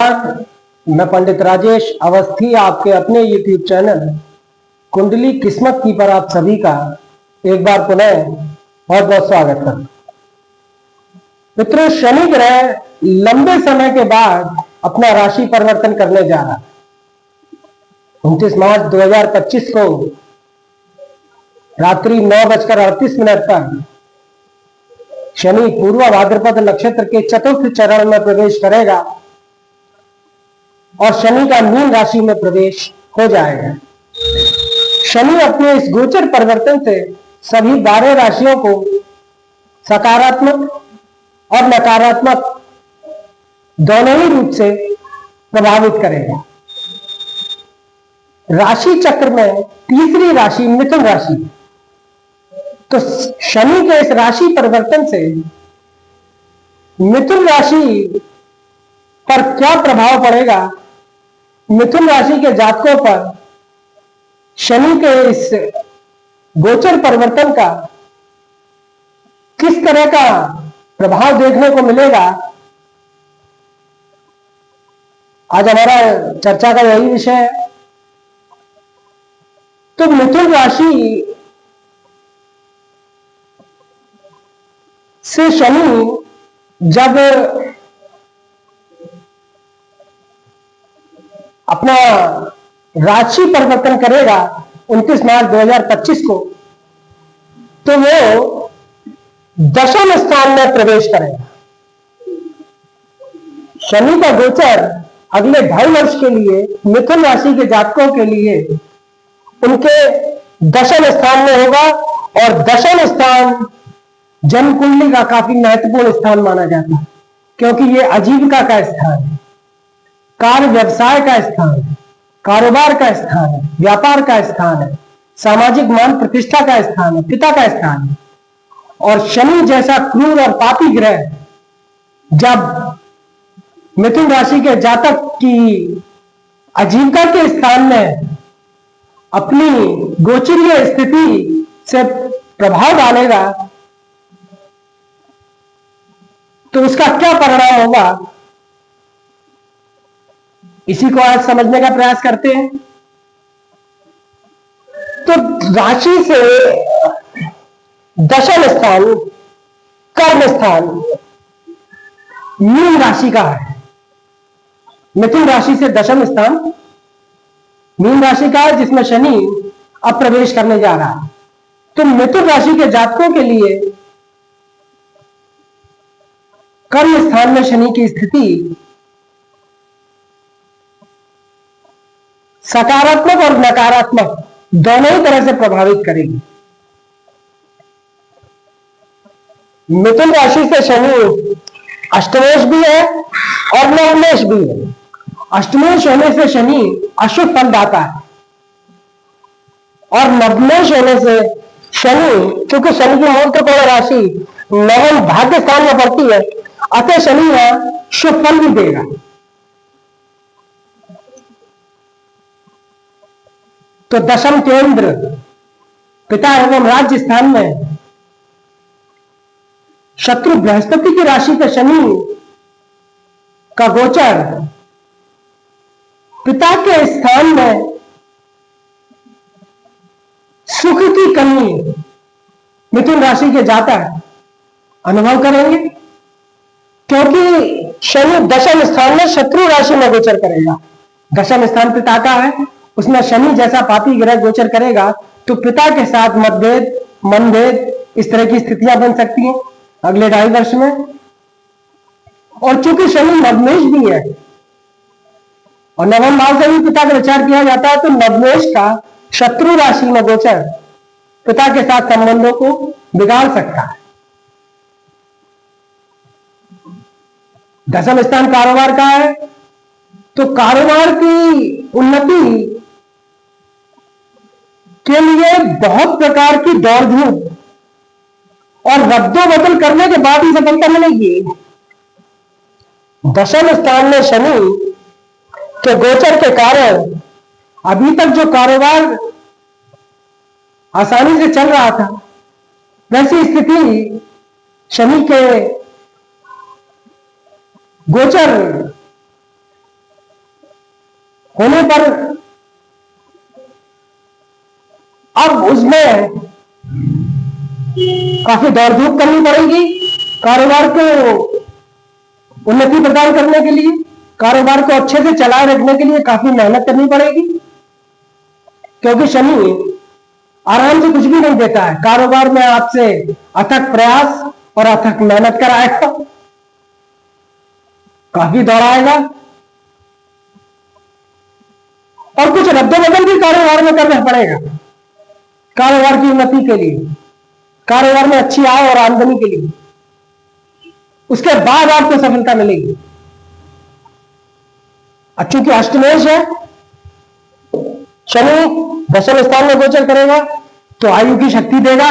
नमस्कार, मैं पंडित राजेश अवस्थी आपके अपने YouTube चैनल कुंडली किस्मत की पर आप सभी का एक बार पुनः बहुत बहुत स्वागत करता हूं। मित्रों, शनि ग्रह लंबे समय के बाद अपना राशि परिवर्तन करने जा रहा है। 29 मार्च 2025 को रात्रि 9:38 पर शनि पूर्व भाद्रपद नक्षत्र के चतुर्थ चरण में प्रवेश करेगा और शनि का मीन राशि में प्रवेश हो जाएगा। शनि अपने इस गोचर परिवर्तन से सभी 12 राशियों को सकारात्मक और नकारात्मक दोनों ही रूप से प्रभावित करेगा। राशि चक्र में तीसरी राशि मिथुन राशि, तो शनि के इस राशि परिवर्तन से मिथुन राशि पर क्या प्रभाव पड़ेगा, मिथुन राशि के जातकों पर शनि के इस गोचर परिवर्तन का किस तरह का प्रभाव देखने को मिलेगा, आज हमारा चर्चा का यही विषय है। तो मिथुन राशि से शनि जब अपना राशि परिवर्तन करेगा 29 मार्च 2025 को, तो वो दशम स्थान में प्रवेश करेगा। शनि का गोचर अगले 2.5 वर्ष के लिए मिथुन राशि के जातकों के लिए उनके दशम स्थान में होगा और दशम स्थान जन्म कुंडली का काफी महत्वपूर्ण स्थान माना जाता है, क्योंकि यह आजीविका का स्थान है, कार्य व्यवसाय का स्थान है, कारोबार का स्थान है, व्यापार का स्थान है, सामाजिक मान प्रतिष्ठा का स्थान है, पिता का स्थान है। और शनि जैसा क्रूर और पापी ग्रह जब मिथुन राशि के जातक की आजीविका के स्थान में अपनी गोचरीय स्थिति से प्रभाव डालेगा, तो उसका क्या परिणाम होगा, इसी को आज समझने का प्रयास करते हैं। तो राशि से दशम स्थान कर्म स्थान मीन राशि का है। मिथुन राशि से दशम स्थान मीन राशि का है, जिसमें शनि अब प्रवेश करने जा रहा है। तो मिथुन राशि के जातकों के लिए कर्म स्थान में शनि की स्थिति सकारात्मक और नकारात्मक दोनों ही तरह से प्रभावित करेगी। मिथुन राशि से शनि अष्टमेश भी है और नवमेश भी है। अष्टमेश होने से शनि अशुभ फल दाता है और नवमेश होने से शनि, क्योंकि शनि की मूल त्रिकोण राशि नवम भाग्य स्थान में पड़ती है, अतः शनि यहां शुभ फल भी देगा। तो दशम केंद्र पिता एवं राज्य स्थान में शत्रु बृहस्पति की राशि पे शनि का गोचर पिता के स्थान में सुख की कमी मिथुन राशि के जातक अनुभव करेंगे, क्योंकि शनि दशम स्थान में शत्रु राशि में गोचर करेगा। दशम स्थान पिता का है, उसमें शनि जैसा पापी ग्रह गोचर करेगा, तो पिता के साथ मतभेद, मनभेद, इस तरह की स्थितियां बन सकती हैं अगले 2.5 वर्ष में। और चूंकि शनि नवमेश भी है और नवम भाव से भी पिता का विचार किया जाता है, तो नवमेश का शत्रु राशि में गोचर पिता के साथ संबंधों को बिगाड़ सकता है। दशम स्थान कारोबार का है, तो कारोबार की उन्नति के लिए बहुत प्रकार की दौड़ धूप और रद्दो बदल करने के बाद ही सफलता मिलेगी। दशम स्थान में शनि के गोचर के कारण अभी तक जो कारोबार आसानी से चल रहा था, वैसी स्थिति शनि के गोचर होने पर अब उसमें काफी दौड़ धूप करनी पड़ेगी कारोबार को उन्नति प्रदान करने के लिए, कारोबार को अच्छे से चलाए रखने के लिए काफी मेहनत करनी पड़ेगी, क्योंकि शनि आराम से कुछ भी नहीं देता है। कारोबार में आपसे अथक प्रयास और अथक मेहनत कराएगा, काफी दौड़ाएगा और कुछ रद्दोबदल भी कारोबार में करना पड़ेगा, कारोबार की उन्नति के लिए, कारोबार में अच्छी आय और आमदनी के लिए। उसके बाद आपको सफलता मिलेगी। चूंकि अष्टमेश है, शनि दशम स्थान में गोचर करेगा तो आयु की शक्ति देगा,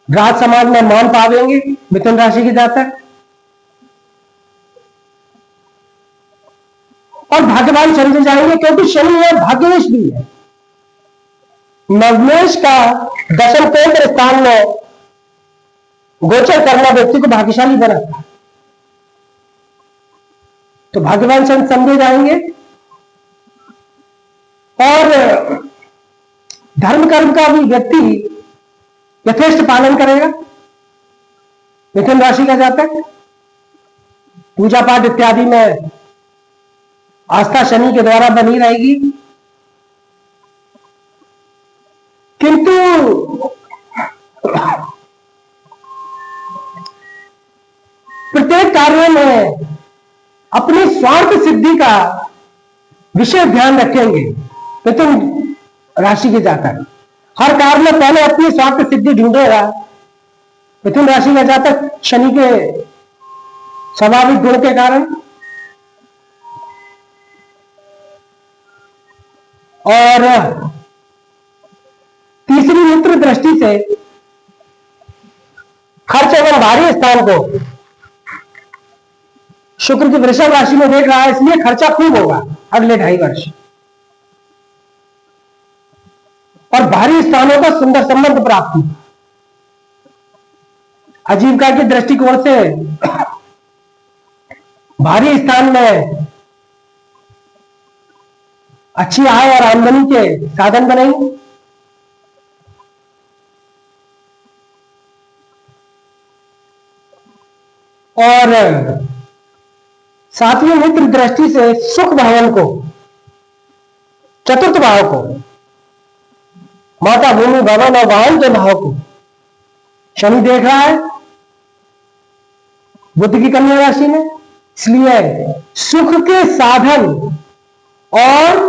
राज समाज में मान पावेंगे मिथुन राशि के जातक, और भाग्यवान चले जाएंगे, क्योंकि शनि है भाग्यवेश भी है। नवमेश का दशम केंद्र स्थान में गोचर करना व्यक्ति को भाग्यशाली बनाता है, तो भाग्यवान सन समझे जाएंगे और धर्म कर्म का भी व्यक्ति यथेष्ट पालन करेगा। मिथुन राशि का जातक पूजा पाठ इत्यादि में आस्था शनि के द्वारा बनी रहेगी, किंतु प्रत्येक कार्य में अपनी स्वार्थ सिद्धि का विशेष ध्यान रखेंगे। मिथुन राशि के जातक हर कार्य में पहले अपनी स्वार्थ सिद्धि ढूंढेगा। मिथुन राशि का जातक शनि के स्वाभाविक गुण के कारण और तीसरी मित्र दृष्टि से खर्च एवं भारी स्थान को शुक्र की वृषभ राशि में देख रहा है, इसलिए खर्चा खूब होगा अगले 2.5 वर्ष, और भारी स्थानों का सुंदर संबंध प्राप्त होगा। आजीविका के दृष्टिकोण से भारी स्थान में अच्छी आय और आमदनी के साधन बनेंगे। और सातवीं मित्र दृष्टि से सुख भवन को, चतुर्थ भाव को, माता भूमि भवन और वाहन के भाव को शनि देख रहा है बुध की कन्या राशि में, इसलिए सुख के साधन और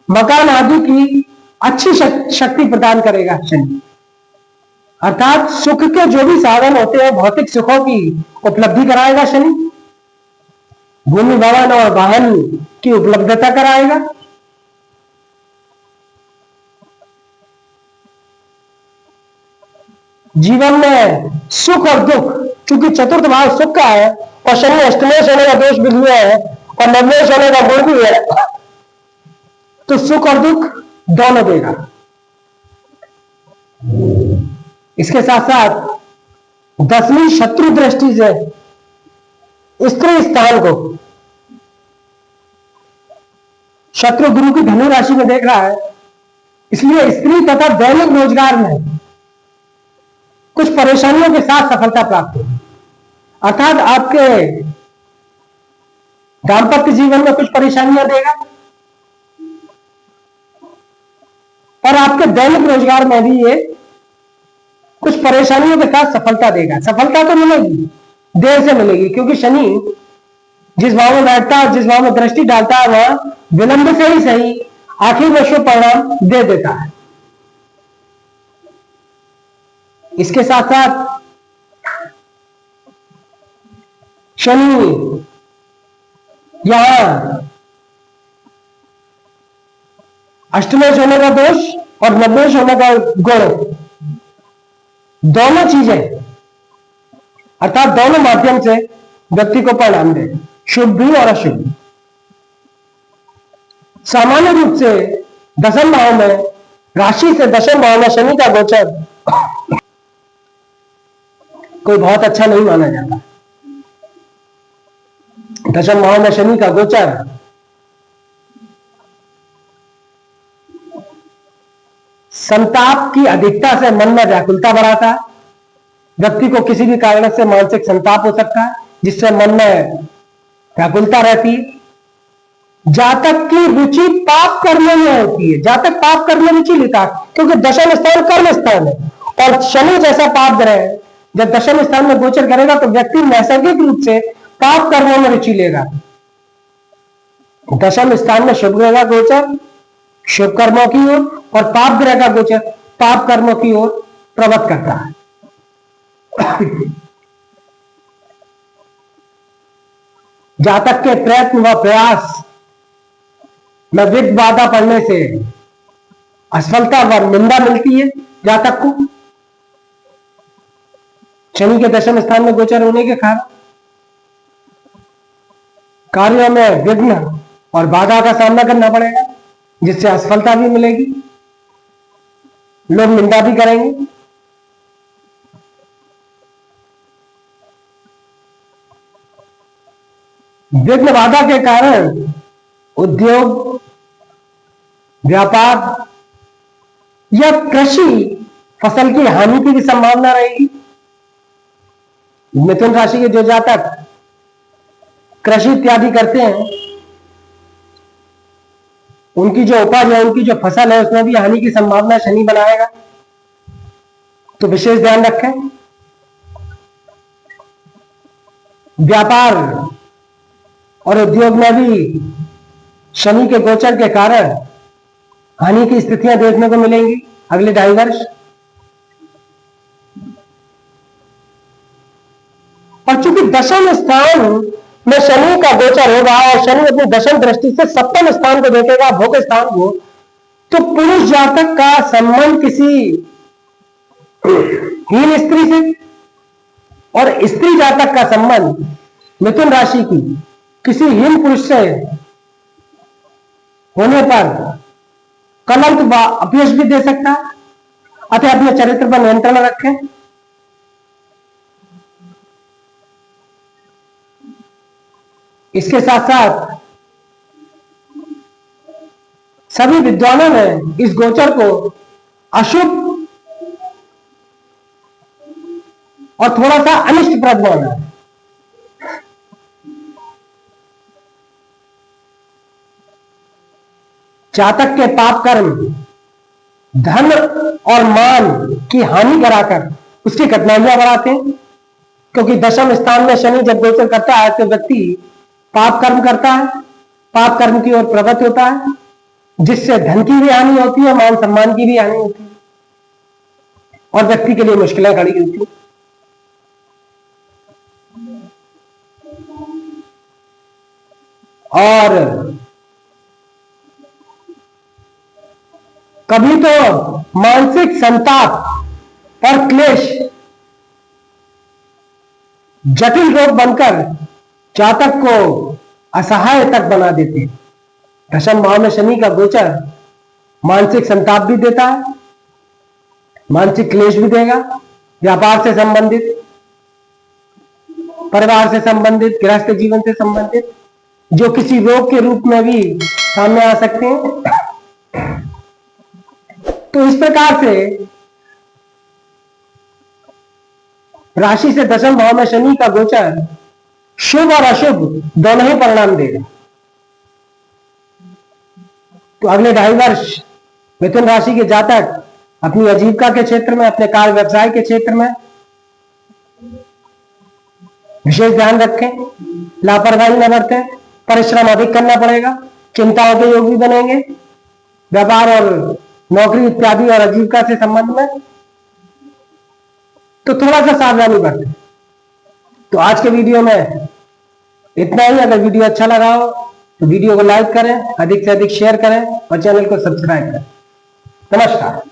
मकान आदि की अच्छी शक्ति प्रदान करेगा शनि। अर्थात सुख के जो भी साधन होते हैं भौतिक सुखों की उपलब्धि कराएगा शनि, भूमि भवन और वाहन की उपलब्धता कराएगा। जीवन में सुख और दुख, क्योंकि चतुर्थ भाव सुख का है और शनि अष्टमेश होने का दोष भी लिया है और नवमेश होने का गुण भी है, तो सुख और दुख दोनों देगा। इसके साथ साथ 10वीं शत्रु दृष्टि से स्त्री स्थान को शत्रु गुरु की धनु राशि में देख रहा है, इसलिए स्त्री तथा दैनिक रोजगार में कुछ परेशानियों के साथ सफलता प्राप्त होगी। अर्थात आपके दाम्पत्य जीवन में कुछ परेशानियां देगा और आपके दैनिक रोजगार में भी ये कुछ परेशानियों के साथ सफलता देगा। सफलता तो मिलेगी, देर से मिलेगी, क्योंकि शनि जिस भाव में बैठता है, जिस भाव में दृष्टि डालता है, वह विलंब से ही सही आखिर में शुभ परिणाम दे देता है। इसके साथ साथ शनि यहां अष्टमेश होने का दोष और नवमेश होने का गुण, दोनों चीजें अर्थात दोनों माध्यम से व्यक्ति को परिणाम दे, शुभ भी और अशुभ भी। सामान्य रूप से दशम भाव में, राशि से दशम भाव में शनि का गोचर कोई बहुत अच्छा नहीं माना जाता, दशम भाव में शनि का गोचर संताप की अधिकता से मन में व्याकुलता बढ़ाता है। व्यक्ति को किसी भी कारण से मानसिक संताप हो सकता है जिससे मन में व्याकुलता रहती है। जातक की रुचि पाप करने में होती है, जातक पाप करने में रुचि लेता है क्योंकि दशम स्थान कर्म स्थान है और शनि जैसा पाप ग्रह है जब दशम स्थान में गोचर करेगा तो व्यक्ति नैसर्गिक रूप से पाप कर्मों में रुचि लेगा। दशम स्थान में शुभ ग्रह का गोचर शुभ कर्मों की ओर और पाप ग्रह का गोचर पाप कर्मों की ओर प्रवृत्त करता है। जातक के प्रयत्न व प्रयास में विघ्न बाधा पड़ने से असफलता व निंदा मिलती है। जातक को शनि के दशम स्थान में गोचर होने के कारण कार्यों में विघ्न और बाधा का सामना करना पड़ेगा जिससे असफलता भी मिलेगी, लोग निंदा भी करेंगे। विघ्न बाधा के कारण उद्योग, व्यापार या कृषि फसल की हानि की भी संभावना रहेगी। मिथुन राशि के जो जातक कृषि इत्यादि करते हैं उनकी जो उपज है, उनकी जो फसल है उसमें भी हानि की संभावना शनि बनाएगा, तो विशेष ध्यान रखें। व्यापार और उद्योग में भी शनि के गोचर के कारण हानि की स्थितियां देखने को मिलेंगी अगले 2.5 वर्ष। और चूंकि दशम स्थान में शनि का गोचर होगा और शनि अपनी दशम दृष्टि से सप्तम स्थान को देखेगा, भोग स्थान को, तो पुरुष जातक का संबंध किसी हीन स्त्री से और स्त्री जातक का संबंध मिथुन राशि की किसी हीन पुरुष से होने पर कलंक व अपयश भी दे सकता है। अतः अपने चरित्र पर नियंत्रण रखें। इसके साथ साथ सभी विद्वानों ने इस गोचर को अशुभ और थोड़ा सा अनिष्टप्रद माना है। जातक के पाप कर्म धन और मान की हानि कराकर उसकी कठिनाइयां बढ़ाते हैं, क्योंकि दशम स्थान में शनि जब गोचर करता है तो व्यक्ति पाप कर्म करता है, पाप कर्म की ओर प्रवृत्त होता है, जिससे धन की भी हानि होती है, मान सम्मान की भी हानि होती है और व्यक्ति के लिए मुश्किलें खड़ी होती है। और कभी तो मानसिक संताप और क्लेश जटिल रोग बनकर जातक को असहाय तक बना देते हैं। दशम भाव में शनि का गोचर मानसिक संताप भी देता है, मानसिक क्लेश भी देगा, व्यापार से संबंधित, परिवार से संबंधित, गृहस्थ जीवन से संबंधित, जो किसी रोग के रूप में भी सामने आ सकते हैं। तो इस प्रकार से राशि से दशम भाव में शनि का गोचर शुभ और अशुभ दोनों ही परिणाम देगा। तो अगले 2.5 वर्ष मिथुन राशि के जातक अपनी आजीविका के क्षेत्र में, अपने कार्य व्यवसाय के क्षेत्र में विशेष ध्यान रखें, लापरवाही न बरतें, परिश्रम अधिक करना पड़ेगा, चिंताओं के योग भी बनेंगे। व्यापार और नौकरी इत्यादि और आजीविका से संबंध में तो थोड़ा सा सावधानी बरतें। तो आज के वीडियो में इतना ही। अगर वीडियो अच्छा लगा हो तो वीडियो को लाइक करें, अधिक से अधिक शेयर करें और चैनल को सब्सक्राइब करें। नमस्कार।